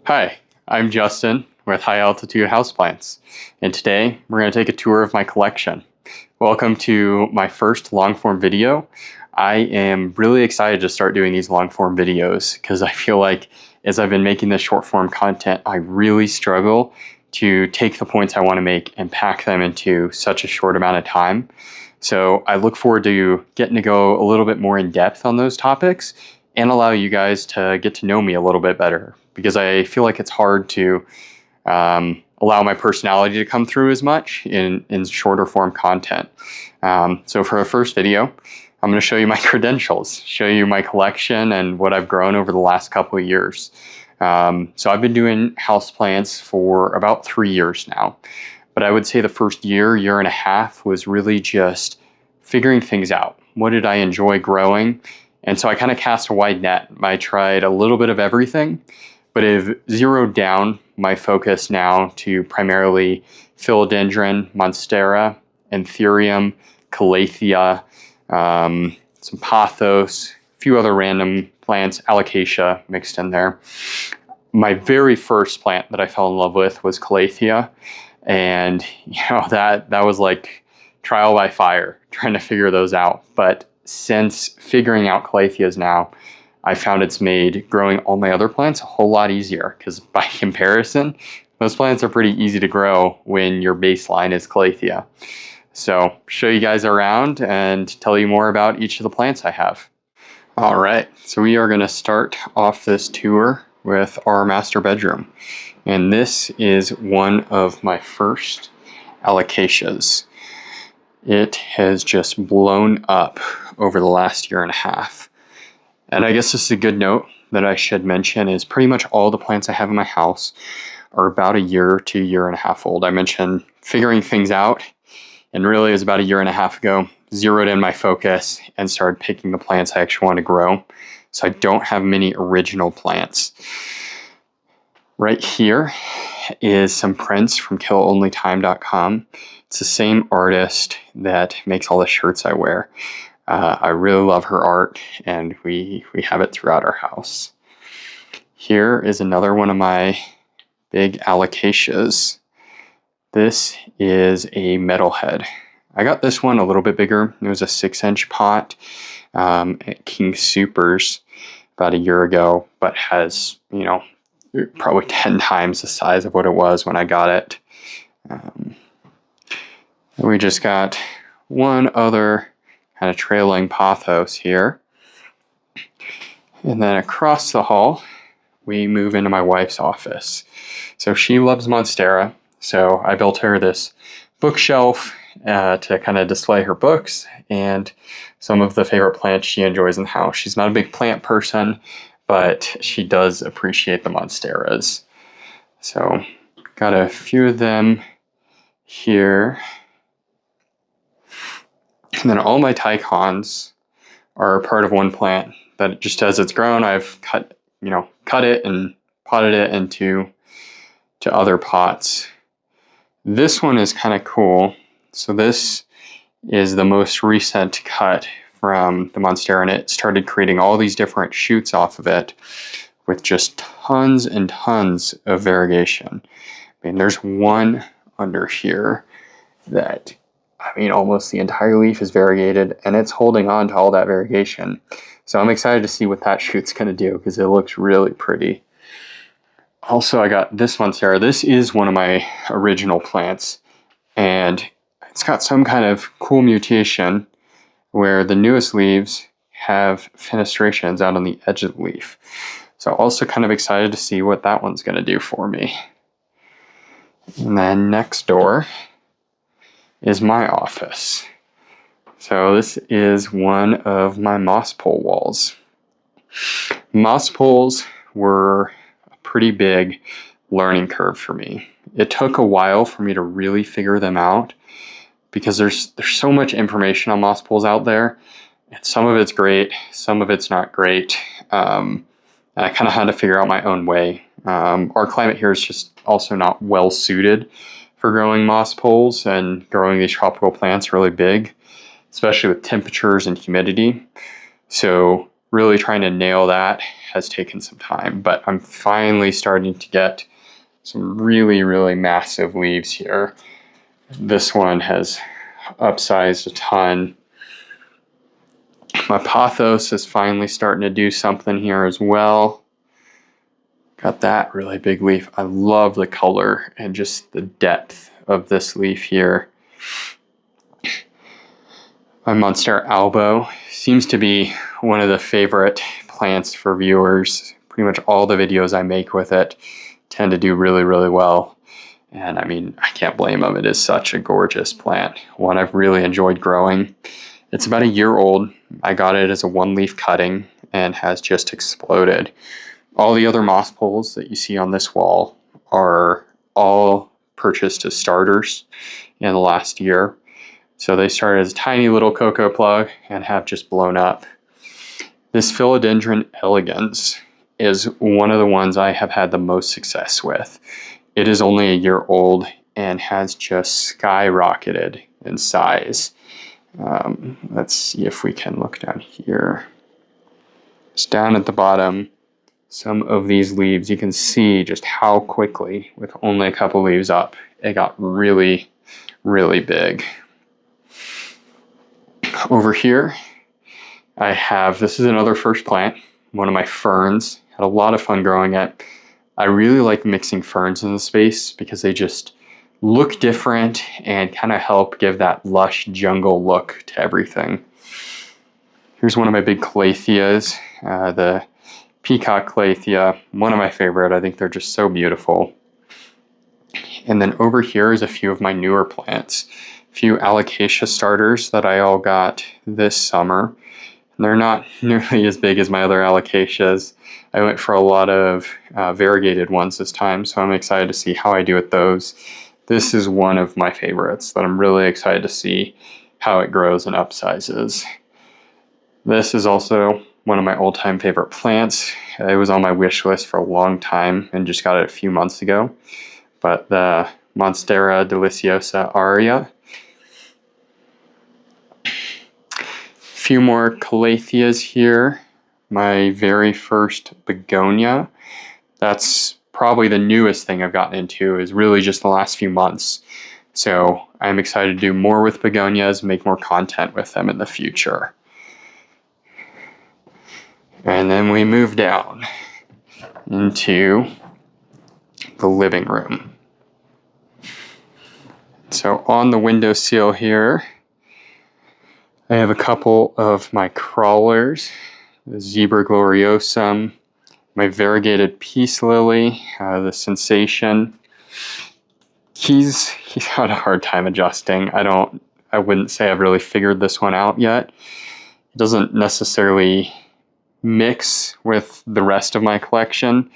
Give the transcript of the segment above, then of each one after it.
Hi, I'm Justin with High Altitude Houseplants, and today we're going to take a tour of my collection. Welcome to my first long-form video. I am really excited to start doing these long-form videos because I feel like as I've been making this short-form content, I really struggle to take the points I want to make and pack them into such a short amount of time. So I look forward to getting to go a little bit more in depth on those topics and allow you guys to get to know me a little bit better, because I feel like it's hard to allow my personality to come through as much in shorter form content. So for the first video, I'm going to show you my credentials, show you my collection and what I've grown over the last couple of years. So I've been doing houseplants for about 3 years now, but I would say the first year and a half was really just figuring things out. What did I enjoy growing? And so I kind of cast a wide net. I tried a little bit of everything, but have zeroed down my focus now to primarily philodendron, monstera, anthurium, calathea, some pothos, a few other random plants, alocasia mixed in there. My very first plant that I fell in love with was calathea, and that was like trial by fire, trying to figure those out. But since figuring out calatheas now, I found it's made growing all my other plants a whole lot easier, because by comparison, those plants are pretty easy to grow when your baseline is calathea. So show you guys around and tell you more about each of the plants I have. All right, so we are going to start off this tour with our master bedroom. And this is one of my first alocasias. It has just blown up over the last year and a half. And I guess this is a good note that I should mention is pretty much all the plants I have in my house are about a year to a year and a half old. I mentioned figuring things out, and really it was about a year and a half ago, zeroed in my focus and started picking the plants I actually want to grow. So I don't have many original plants. Right here is some prints from KillOnlyTime.com. It's the same artist that makes all the shirts I wear. I really love her art, and we have it throughout our house. Here is another one of my big alocasias. This is a metalhead. I got this one a little bit bigger. It was a 6-inch pot at King Soopers about a year ago, but has, probably 10 times the size of what it was when I got it. We just got one other kind of trailing pothos here. And then across the hall, we move into my wife's office. So she loves monstera, so I built her this bookshelf to kind of display her books and some of the favorite plants she enjoys in the house. She's not a big plant person, but she does appreciate the monsteras. So got a few of them here. And then all my Tycons are part of one plant that just as it's grown, I've cut it and potted it into other pots. This one is kind of cool. So this is the most recent cut from the monstera, and it started creating all these different shoots off of it with just tons and tons of variegation. There's one under here that almost the entire leaf is variegated, and it's holding on to all that variegation. So I'm excited to see what that shoot's going to do, because it looks really pretty. Also, I got this monstera. This is one of my original plants, and it's got some kind of cool mutation where the newest leaves have fenestrations out on the edge of the leaf. So also kind of excited to see what that one's going to do for me. And then next door is my office. So this is one of my moss pole walls. Moss poles were a pretty big learning curve for me. It took a while for me to really figure them out, because there's so much information on moss poles out there, and some of it's great, some of it's not great. And I kind of had to figure out my own way. Our climate here is just also not well suited for growing moss poles and growing these tropical plants really big, especially with temperatures and humidity. So really trying to nail that has taken some time, but I'm finally starting to get some really, really massive leaves here. This one has upsized a ton. My pothos is finally starting to do something here as well. Got that really big leaf. I love the color and just the depth of this leaf here. My Monstera albo seems to be one of the favorite plants for viewers. Pretty much all the videos I make with it tend to do really, really well. And I mean, I can't blame them. It is such a gorgeous plant, one I've really enjoyed growing. It's about a year old. I got it as a one-leaf cutting and has just exploded. All the other moss poles that you see on this wall are all purchased as starters in the last year. So they started as a tiny little cocoa plug and have just blown up. This Philodendron elegans is one of the ones I have had the most success with. It is only a year old and has just skyrocketed in size. Let's see if we can look down here. It's down at the bottom. Some of these leaves, you can see just how quickly, with only a couple leaves up, it got really, really big. Over here, I have, this is another first plant, one of my ferns. Had a lot of fun growing it. I really like mixing ferns in the space because they just look different and kind of help give that lush jungle look to everything. Here's one of my big calatheas, the peacock calathea, one of my favorite. I think they're just so beautiful. And then over here is a few of my newer plants. A few alocasia starters that I all got this summer. And they're not nearly as big as my other alocasias. I went for a lot of variegated ones this time, so I'm excited to see how I do with those. This is one of my favorites that I'm really excited to see how it grows and upsizes. This is also one of my all-time favorite plants. It was on my wish list for a long time and just got it a few months ago. But the Monstera deliciosa aria. Few more calatheas here. My very first begonia. That's probably the newest thing I've gotten into, is really just the last few months. So I'm excited to do more with begonias, make more content with them in the future. And then we move down into the living room. So on the windowsill here, I have a couple of my crawlers, the Zebra gloriosum, my variegated peace lily, the Sensation. He's had a hard time adjusting. I wouldn't say I've really figured this one out yet. It doesn't necessarily mix with the rest of my collection,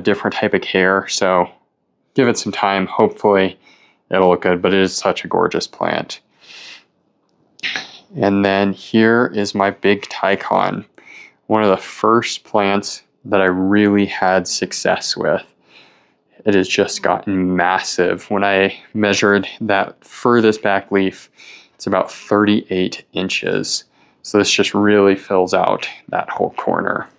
different type of care, so give it some time. Hopefully it'll look good, but it is such a gorgeous plant. And then here is my big Tycon, one of the first plants that I really had success with. It has just gotten massive. When I measured that furthest back leaf, it's about 38 inches. So this just really fills out that whole corner.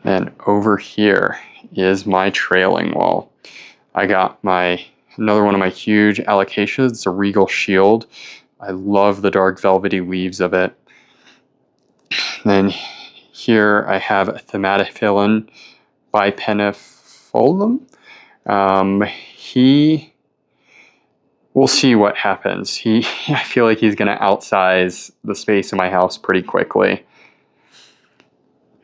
Then over here is my trailing wall. I got another one of my huge alocasias. It's a Regal Shield. I love the dark velvety leaves of it. Then here I have a Thaumatophyllum bipennifolum. We'll see what happens. I feel like he's going to outsize the space in my house pretty quickly.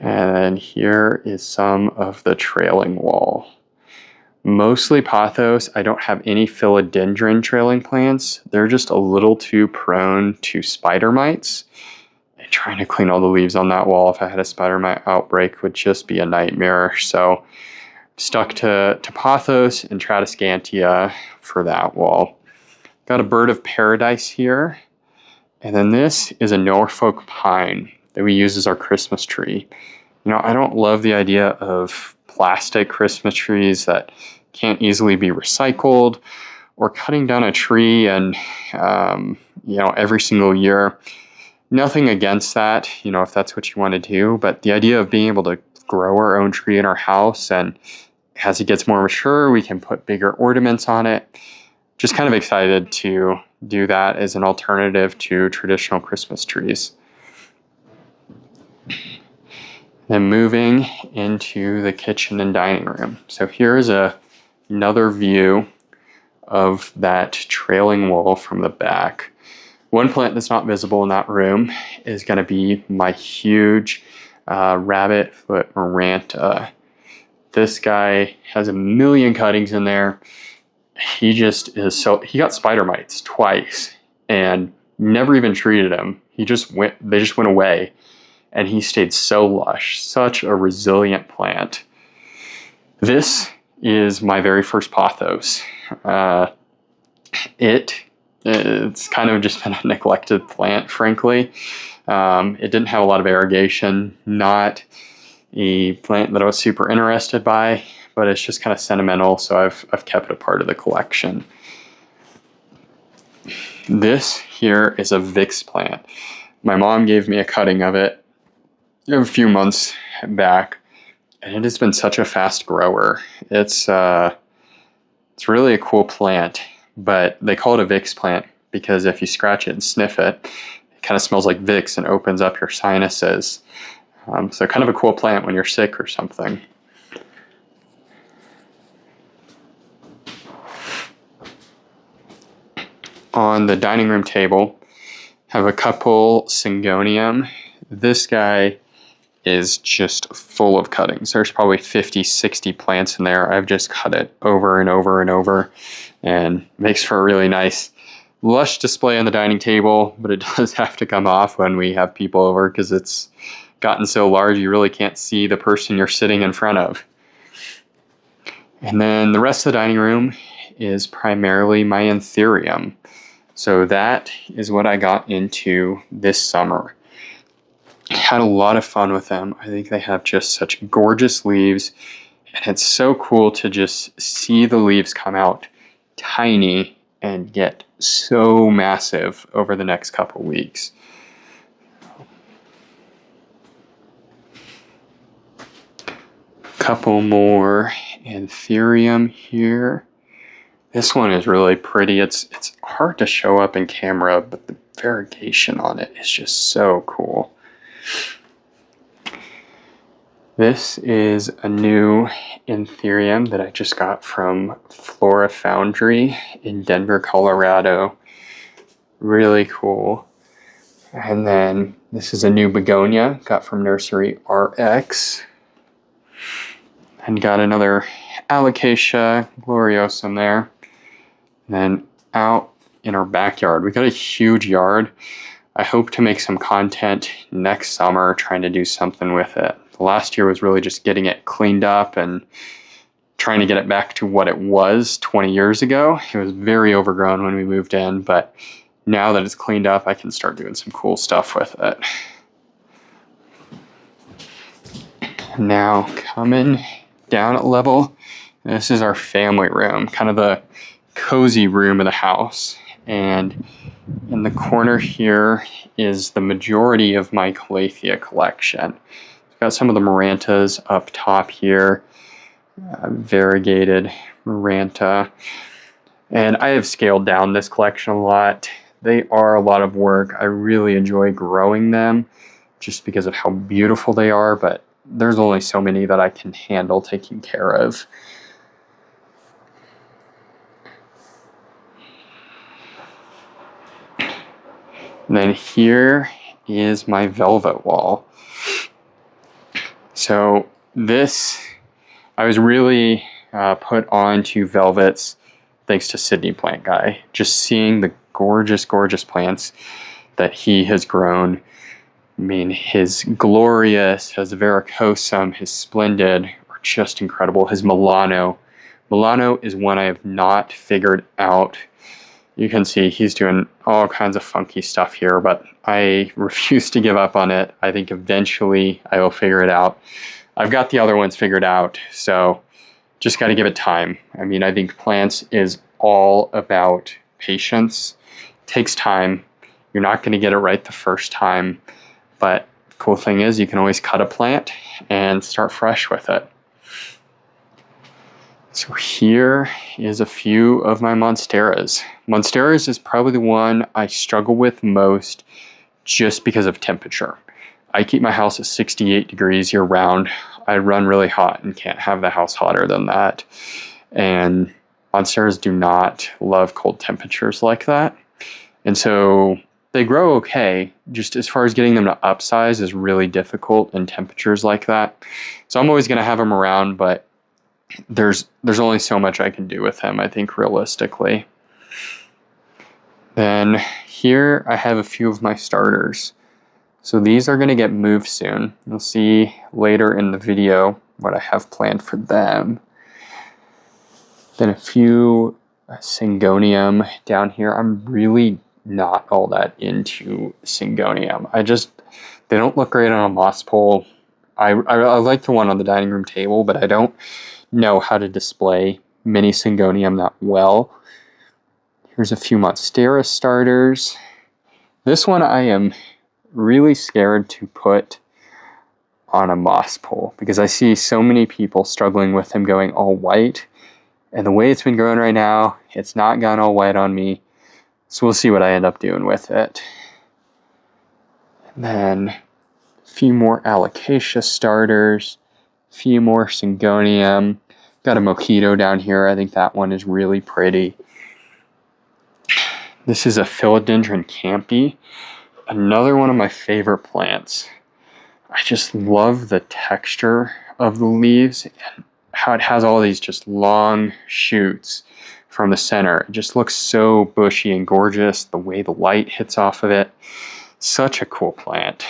And then here is some of the trailing wall. Mostly pothos. I don't have any philodendron trailing plants. They're just a little too prone to spider mites. And trying to clean all the leaves on that wall if I had a spider mite outbreak would just be a nightmare. So stuck to pothos and Tradescantia for that wall. Got a bird of paradise here. And then this is a Norfolk pine that we use as our Christmas tree. You know, I don't love the idea of plastic Christmas trees that can't easily be recycled, or cutting down a tree and, every single year Nothing against that, if that's what you want to do, but the idea of being able to grow our own tree in our house, and as it gets more mature, we can put bigger ornaments on it. Just kind of excited to do that as an alternative to traditional Christmas trees. Then moving into the kitchen and dining room. So here's another view of that trailing wall from the back. One plant that's not visible in that room is going to be my huge rabbit foot Maranta. This guy has a million cuttings in there. He just is he got spider mites twice and never even treated him. They just went away, and he stayed so lush, such a resilient plant. This is my very first pothos. It's kind of just been a neglected plant, frankly. It didn't have a lot of irrigation, not a plant that I was super interested by, but it's just kind of sentimental, so I've kept it a part of the collection. This here is a Vix plant. My mom gave me a cutting of it a few months back, and it has been such a fast grower. It's really a cool plant, but they call it a Vicks plant because if you scratch it and sniff it, it kind of smells like Vicks and opens up your sinuses. So kind of a cool plant when you're sick or something. On the dining room table, have a couple Syngonium. This guy is just full of cuttings. There's probably 50, 60 plants in there. I've just cut it over and over and over, and makes for a really nice lush display on the dining table, but it does have to come off when we have people over because it's gotten so large you really can't see the person you're sitting in front of. And then the rest of the dining room is primarily my Anthurium. So that is what I got into this summer. Had a lot of fun with them. I think they have just such gorgeous leaves, and it's so cool to just see the leaves come out tiny and get so massive over the next couple weeks. Couple more Anthurium here. This one is really pretty. It's hard to show up in camera, but the variegation on it is just so cool. This is a new Anthurium that I just got from Flora Foundry in Denver, Colorado. Really cool. And then this is a new begonia, got from Nursery RX. And got another Alocasia gloriosum there. And then out in our backyard, we got a huge yard. I hope to make some content next summer trying to do something with it. Last year was really just getting it cleaned up and trying to get it back to what it was 20 years ago. It was very overgrown when we moved in, but now that it's cleaned up, I can start doing some cool stuff with it. Now coming down a level, this is our family room, kind of the cozy room of the house. And in the corner here is the majority of my Calathea collection. Got some of the Marantas up top here, variegated Maranta. And I have scaled down this collection a lot. They are a lot of work. I really enjoy growing them just because of how beautiful they are, but there's only so many that I can handle taking care of. And then here is my velvet wall. So this, I was really put on to velvets thanks to Sydney Plant Guy. Just seeing the gorgeous, gorgeous plants that he has grown. I mean, his Glorious, his Varicosum, his Splendid are just incredible. His Milano. Milano is one I have not figured out. You can see he's doing all kinds of funky stuff here, but I refuse to give up on it. I think eventually I will figure it out. I've got the other ones figured out, so just got to give it time. I mean, I think plants is all about patience. It takes time. You're not going to get it right the first time, but the cool thing is you can always cut a plant and start fresh with it. So here is a few of my Monsteras. Monsteras is probably the one I struggle with most just because of temperature. I keep my house at 68 degrees year round. I run really hot and can't have the house hotter than that. And Monsteras do not love cold temperatures like that. And so they grow okay, just as far as getting them to upsize is really difficult in temperatures like that. So I'm always going to have them around, but there's only so much I can do with them, I think, realistically. Then here I have a few of my starters. So these are going to get moved soon. You'll see later in the video what I have planned for them. Then a few Syngonium down here. I'm really not all that into Syngonium. They don't look great on a moss pole. I like the one on the dining room table, but I don't know how to display mini Syngonium that well. Here's a few Monstera starters. This one I am really scared to put on a moss pole because I see so many people struggling with him going all white. And the way it's been growing right now, it's not gone all white on me. So we'll see what I end up doing with it. And then a few more Alocasia starters, a few more Syngonium. Got a Mojito down here. I think that one is really pretty. This is a Philodendron Campi, another one of my favorite plants. I just love the texture of the leaves and how it has all these just long shoots from the center. It just looks so bushy and gorgeous, the way the light hits off of it. Such a cool plant.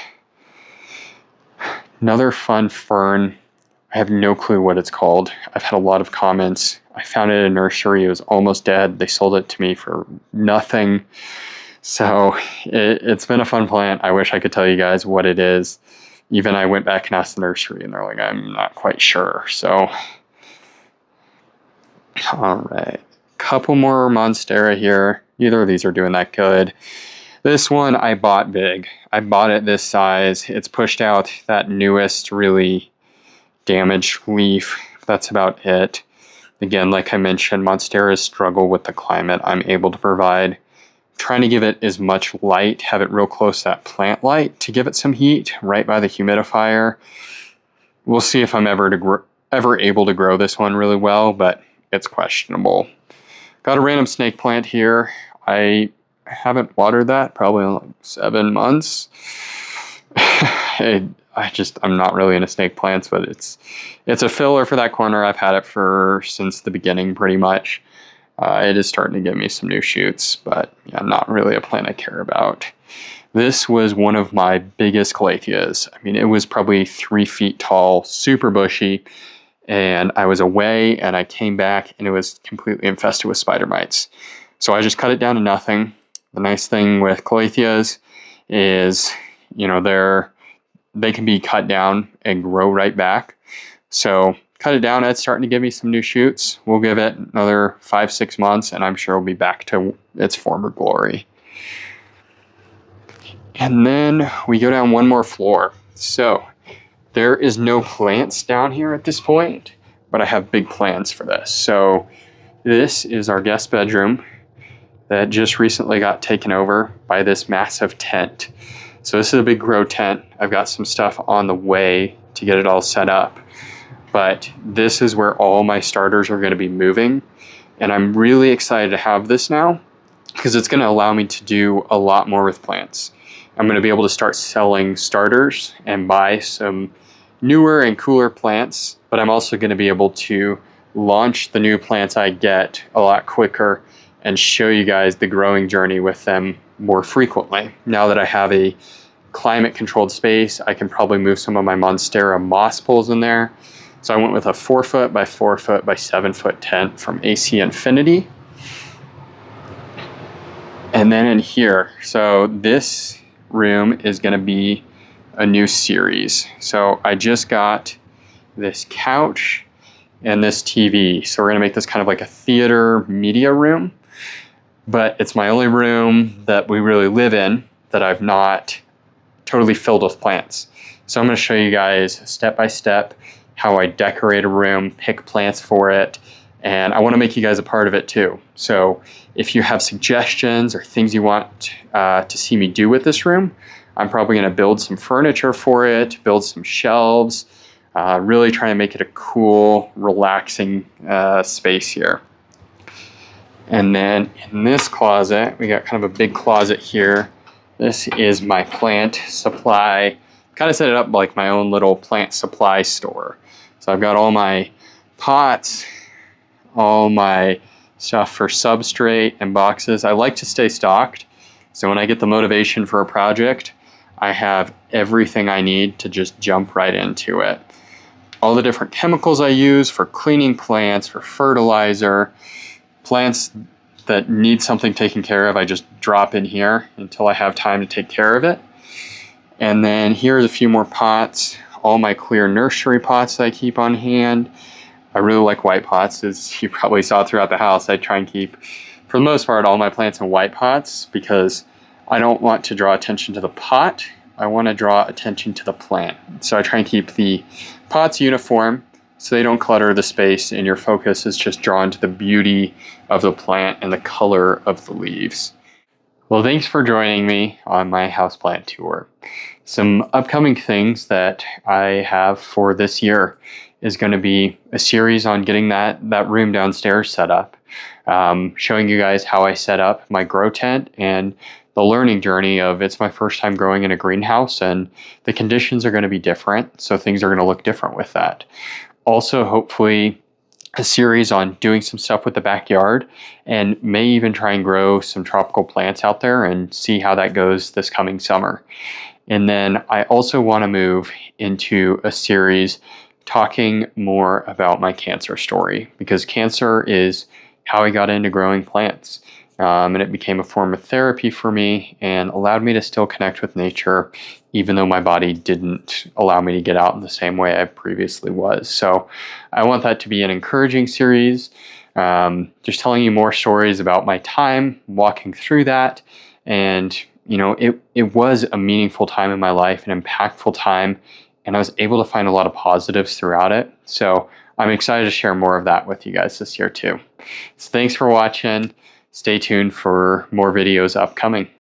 Another fun fern. I have no clue what it's called. I've had a lot of comments. I found it at a nursery. It was almost dead. They sold it to me for nothing. So it's been a fun plant. I wish I could tell you guys what it is. Even I went back and asked the nursery and they're like, I'm not quite sure. So, all right. Couple more Monstera here. Neither of these are doing that good. This one I bought big. I bought it this size. It's pushed out that newest really damaged leaf. That's about it. Again, like I mentioned, Monsteras struggle with the climate I'm able to provide. Trying to give it as much light, have it real close to that plant light to give it some heat right by the humidifier. We'll see if I'm ever able to grow this one really well, but it's questionable. Got a random snake plant here. I haven't watered that probably in like 7 months. I'm not really into snake plants, but it's a filler for that corner. I've had it since the beginning pretty much. It is starting to give me some new shoots, but yeah, not really a plant I care about. This was one of my biggest calatheas. I mean, it was probably 3 feet tall, super bushy, and I was away and I came back and it was completely infested with spider mites. So I just cut it down to nothing. The nice thing with calatheas is, they can be cut down and grow right back. So cut it down, it's starting to give me some new shoots. We'll give it another 5-6 months and I'm sure it'll be back to its former glory. And then we go down one more floor. So there is no plants down here at this point, but I have big plans for this. So this is our guest bedroom that just recently got taken over by this massive tent. So this is a big grow tent. I've got some stuff on the way to get it all set up. But this is where all my starters are going to be moving. And I'm really excited to have this now because it's going to allow me to do a lot more with plants. I'm going to be able to start selling starters and buy some newer and cooler plants. But I'm also going to be able to launch the new plants I get a lot quicker and show you guys the growing journey with them more frequently. Now that I have a climate controlled space, I can probably move some of my Monstera moss poles in there. So I went with a 4 foot by 4 foot by 7 foot tent from AC Infinity. And then in here, so this room is going to be a new series. So I just got this couch and this TV. So we're going to make this kind of like a theater media room. But it's my only room that we really live in. that I've not totally filled with plants. So I'm going to show you guys step by step how I decorate a room, pick plants for it, and I want to make you guys a part of it too. So if you have suggestions or things you want to see me do with this room, I'm probably going to build some furniture for it, build some shelves, really try to make it a cool, relaxing space here. And then in this closet, we got kind of a big closet here. This is my plant supply. Kind of set it up like my own little plant supply store. So I've got all my pots, all my stuff for substrate and boxes. I like to stay stocked. So when I get the motivation for a project, I have everything I need to just jump right into it. All the different chemicals I use for cleaning plants, for fertilizer, plants that need something taken care of, I just drop in here until I have time to take care of it. And then here's a few more pots, all my clear nursery pots that I keep on hand. I really like white pots, as you probably saw throughout the house. I try and keep, for the most part, all my plants in white pots because I don't want to draw attention to the pot. I want to draw attention to the plant. So I try and keep the pots uniform so they don't clutter the space and your focus is just drawn to the beauty of the plant and the color of the leaves. Well, thanks for joining me on my houseplant tour. Some upcoming things that I have for this year is going to be a series on getting that room downstairs set up, showing you guys how I set up my grow tent and the learning journey of it's my first time growing in a greenhouse and the conditions are going to be different, so things are going to look different with that. Also, hopefully, a series on doing some stuff with the backyard and may even try and grow some tropical plants out there and see how that goes this coming summer. And then I also want to move into a series talking more about my cancer story, because cancer is how I got into growing plants. And it became a form of therapy for me and allowed me to still connect with nature, even though my body didn't allow me to get out in the same way I previously was. So I want that to be an encouraging series, just telling you more stories about my time walking through that. And, you know, it was a meaningful time in my life, an impactful time, and I was able to find a lot of positives throughout it. So I'm excited to share more of that with you guys this year too. So thanks for watching. Stay tuned for more videos upcoming.